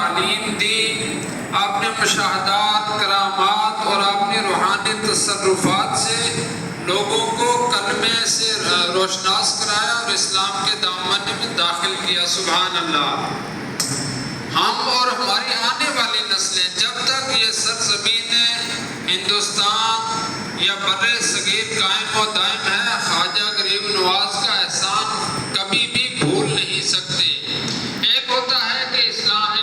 تعلیم دی، آپ نے مشاہدات، کرامات اور اپنی روحانی تصرفات سے لوگوں کو کلمے سے روشناس کرایا اور اسلام کے دامن میں داخل کیا۔ سبحان اللہ۔ ہم اور ہماری آنے والی نسلیں جب تک یہ سرزمین ہندوستان یا بر صغیر قائم و دائم ہے، خواجہ غریب نواز کا احسان کبھی بھی بھول نہیں سکتے۔ ایک ہوتا ہے کہ انسان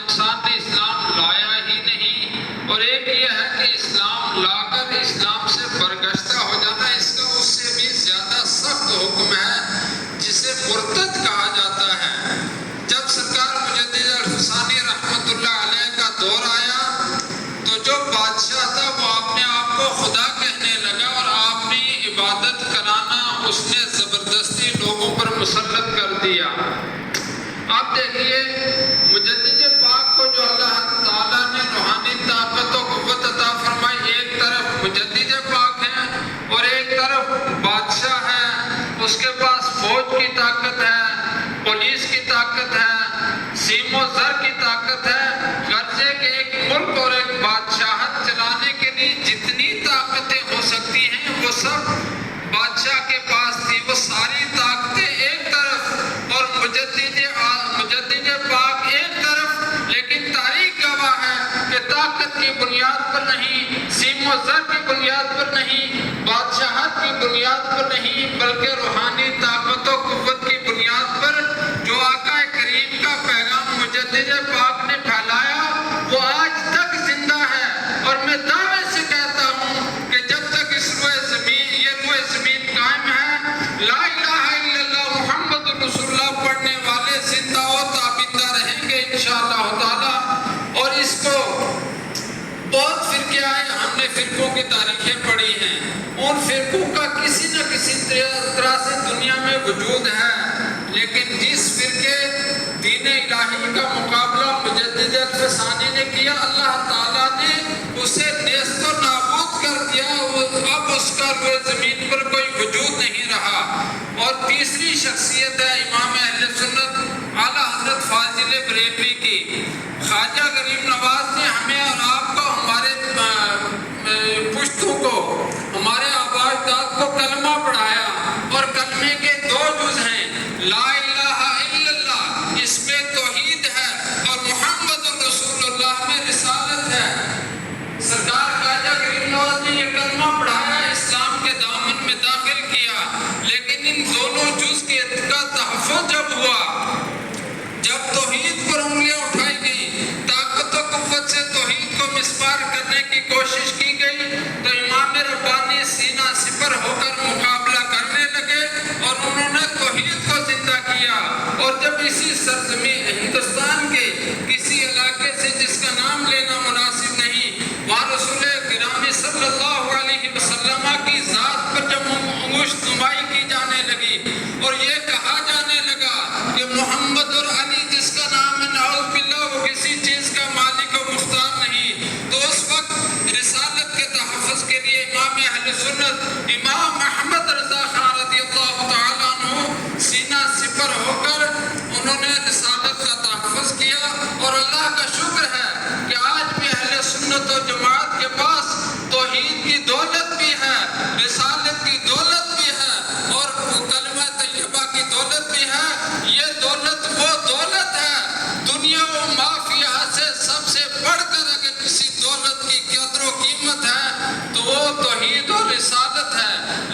نے اسلام لایا ہی نہیں، اور ایک یہ ہے کہ اسلام لا کر اسلام سے برگشتہ ہو جانا، اس کا اس سے بھی زیادہ سخت حکم ہے جسے مرتد کہا جاتا ہے۔ جب سرکار مجدد الفسانی رحمۃ اللہ علیہ کا دور آیا تو جو بادشاہ تھا وہ اپنے آپ کو خدا کہنے لگا، اور آپ نے عبادت کرانا اس نے زبردستی لوگوں پر مسلط کر دیا۔ اب دیکھیے مجدد پاک کو جو اللہ تعالیٰ نے روحانی طاقت و قوت عطا فرمائی، ایک طرف مجدد پاک ہے اور ایک طرف بادشاہ ہے، اس کے پاس فوج کی طاقت ہے، پولیس کی طاقت ہے، سیم و زر کی طاقت ہے۔ غرض ہے کہ ایک ملک اور ایک بادشاہت چلانے کے لیے جتنی طاقتیں ہو سکتی ہیں وہ سب بادشاہ کے پاس تھی، وہ ساری طاقتیں ایک طرف اور مجدد پاک ایک طرف، لیکن تاریخ گواہ ہے کہ طاقت کی بنیاد پر نہیں، سیم و زر کی بنیاد پر نہیں، بادشاہت کی بنیاد پر نہیں، بلکہ روحانی طاقت و قوت کی بنیاد پر جو آقا کریم کا پیغام مجدد پاک نے پھیلایا وہ آج تک زندہ ہے۔ اور میں دعوے سے کہتا ہوں کہ جب تک اس روئے زمین قائم ہے، لا الہ الا اللہ محمد رسول اللہ پڑھنے والے زندہ و تابندہ رہیں گے انشاءاللہ تعالی۔ اور اس کو بہت فرقے آئے، ہم نے فرقوں کی تاریخیں پڑھی ہیں، ان فرقوں کا کسی نہ کسی طرح سے دنیا میں وجود ہے، لیکن جس فرقے دین الہی کا مقابلہ مجدد الفسانی نے کیا، اللہ تعالیٰ نے اسے نیست و نابود کر دیا، اب اس کا روئے زمین پر کوئی وجود نہیں رہا۔ اور تیسری شخصیت ہے امام اہل سنت اعلیٰ حضرت فاضل بریلوی کی۔ خواجہ غریب نواز نے ہمیں اور آپ کو، ہمارے پشتوں کو، ہمارے آباء اجداد کو کلمہ پڑھایا، اور کلمے کے دو جز ہیں، لا الہ الا اللہ، اس میں توحید ہے، اور محمد رسول اللہ میں رسالت ہے۔ سرکار خواجہ غریب نواز نے یہ کلمہ پڑھایا، اسلام کے دامن میں داخل کیا، لیکن ان دونوں جز کا تحفظ جب ہوا، جب توحید پر انگلیاں اٹھائی گئی، طاقت و قوت سے توحید کو مسمار کرنے کی کوشش کی گئی، تو امام ربانی سینہ سپر ہو کر مقابلہ کرنے لگے اور انہوں نے توحید کو زندہ کیا۔ اور جب اسی سرزمین ہندوستان کے کسی علاقے سے جس کا نام لینا مناسب نہیں، وہاں رسول گرامی صلی اللہ علیہ وسلم کی ذات پر جب انگشت نمائی کی جانے لگی اور یہ کہا جانے لگا کہ محمد اور علی جس کا نام ہے، نعوذ باللہ، وہ کسی چیز کا مالک و مختار نہیں، تو اس وقت رسالت کے تحفظ کے لیے امام اہل سنت امام احمد رضا خان رضی اللہ تعالیٰ عنہ سینہ سپر ہو کر انہوں نے رسالت کا تحفظ کیا۔ اور اللہ کا شکر ہے کہ آج بھی اہل سنت و جماعت کے پاس توحید کی دولت بھی ہے، رسالت کی دولت بھی ہے، اور کلمہ طیبہ کی دولت بھی ہے۔ یہ دولت وہ دولت ہے، دنیا و مافیہ سے سب سے بڑھ کر اگر کسی دولت کی قدر و قیمت ہے تو وہ توحید اور رسالت ہے۔